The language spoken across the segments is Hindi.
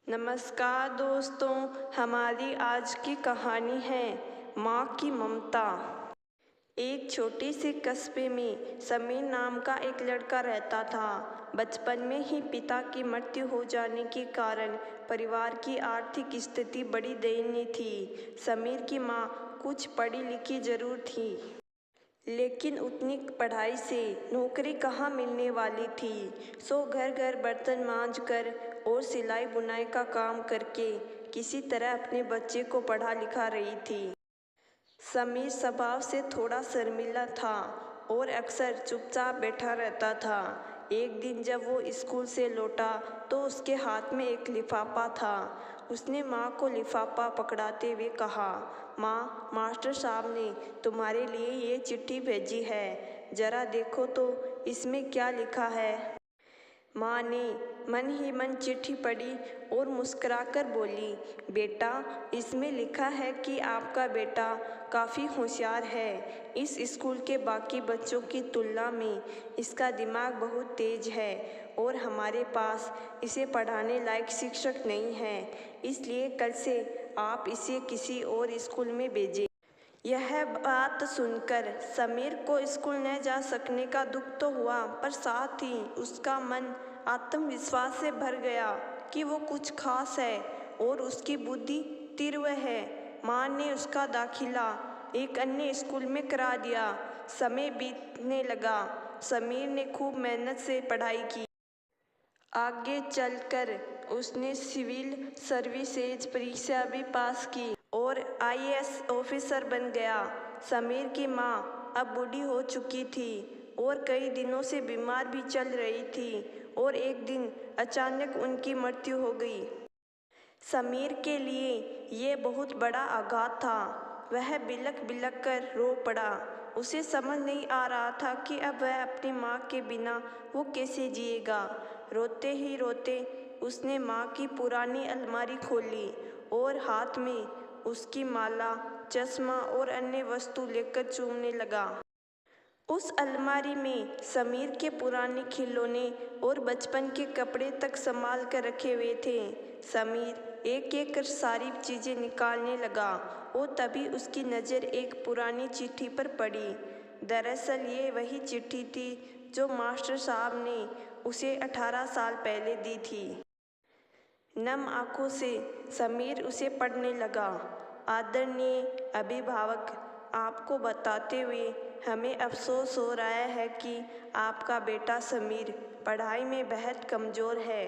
नमस्कार दोस्तों, हमारी आज की कहानी है माँ की ममता। एक छोटे से कस्बे में समीर नाम का एक लड़का रहता था। बचपन में ही पिता की मृत्यु हो जाने के कारण परिवार की आर्थिक स्थिति बड़ी दयनीय थी। समीर की माँ कुछ पढ़ी लिखी जरूर थी, लेकिन उतनी पढ़ाई से नौकरी कहाँ मिलने वाली थी। सो घर घर बर्तन मांज कर और सिलाई बुनाई का काम करके किसी तरह अपने बच्चे को पढ़ा लिखा रही थी। समीर स्वभाव से थोड़ा शर्मीला था और अक्सर चुपचाप बैठा रहता था। एक दिन जब वो स्कूल से लौटा तो उसके हाथ में एक लिफाफा था। उसने माँ को लिफाफा पकड़ाते हुए कहा, माँ, मास्टर साहब ने तुम्हारे लिए ये चिट्ठी भेजी है, जरा देखो तो इसमें क्या लिखा है। माँ ने मन ही मन चिट्ठी पढ़ी और मुस्कुराकर बोली, बेटा, इसमें लिखा है कि आपका बेटा काफ़ी होशियार है। इस स्कूल के बाकी बच्चों की तुलना में इसका दिमाग बहुत तेज है और हमारे पास इसे पढ़ाने लायक शिक्षक नहीं है, इसलिए कल से आप इसे किसी और स्कूल में भेजें। यह बात सुनकर समीर को स्कूल न जा सकने का दुख तो हुआ, पर साथ ही उसका मन आत्मविश्वास से भर गया कि वो कुछ खास है और उसकी बुद्धि तीव्र है। माँ ने उसका दाखिला एक अन्य स्कूल में करा दिया। समय बीतने लगा। समीर ने खूब मेहनत से पढ़ाई की। आगे चलकर उसने सिविल सर्विसेज परीक्षा भी पास की और आईएएस ऑफिसर बन गया। समीर की माँ अब बूढ़ी हो चुकी थी और कई दिनों से बीमार भी चल रही थी और एक दिन अचानक उनकी मृत्यु हो गई। समीर के लिए ये बहुत बड़ा आघात था। वह बिलख बिलख कर रो पड़ा। उसे समझ नहीं आ रहा था कि अब वह अपनी माँ के बिना वो कैसे जिएगा। रोते ही रोते उसने माँ की पुरानी अलमारी खोली और हाथ में उसकी माला, चश्मा और अन्य वस्तु लेकर चूमने लगा। उस अलमारी में समीर के पुराने खिलौने और बचपन के कपड़े तक संभाल कर रखे हुए थे। समीर एक एक कर सारी चीज़ें निकालने लगा और तभी उसकी नज़र एक पुरानी चिट्ठी पर पड़ी। दरअसल ये वही चिट्ठी थी जो मास्टर साहब ने उसे 18 साल पहले दी थी। नम आंखों से समीर उसे पढ़ने लगा। आदरणीय अभिभावक, आपको बताते हुए हमें अफसोस हो रहा है कि आपका बेटा समीर पढ़ाई में बेहद कमज़ोर है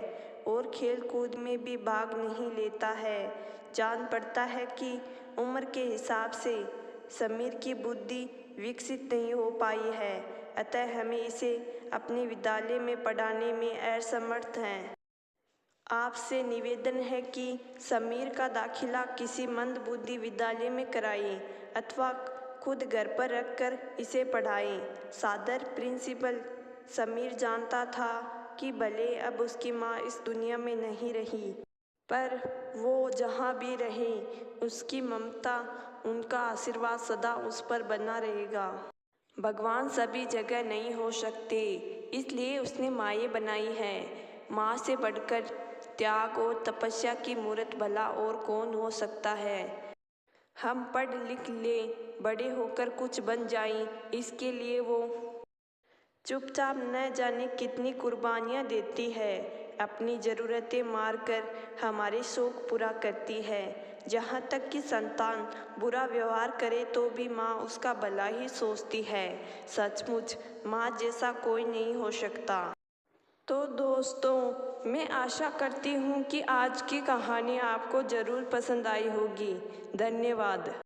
और खेल कूद में भी भाग नहीं लेता है। जान पड़ता है कि उम्र के हिसाब से समीर की बुद्धि विकसित नहीं हो पाई है, अतः हमें इसे अपने विद्यालय में पढ़ाने में असमर्थ हैं। आपसे निवेदन है कि समीर का दाखिला किसी मंदबुद्धि विद्यालय में कराएं अथवा खुद घर पर रखकर इसे पढ़ाएं। सादर प्रिंसिपल। समीर जानता था कि भले अब उसकी माँ इस दुनिया में नहीं रही, पर वो जहाँ भी रहे उसकी ममता, उनका आशीर्वाद सदा उस पर बना रहेगा। भगवान सभी जगह नहीं हो सकते, इसलिए उसने माएँ बनाई है। माँ से बढ़कर त्याग और तपस्या की मूर्त भला और कौन हो सकता है। हम पढ़ लिख ले, बड़े होकर कुछ बन जाएं, इसके लिए वो चुपचाप न जाने कितनी कुर्बानियाँ देती है। अपनी ज़रूरतें मार कर हमारे शौक़ पूरा करती है। जहाँ तक कि संतान बुरा व्यवहार करे तो भी माँ उसका भला ही सोचती है। सचमुच माँ जैसा कोई नहीं हो सकता। तो दोस्तों, मैं आशा करती हूँ कि आज की कहानी आपको ज़रूर पसंद आई होगी। धन्यवाद।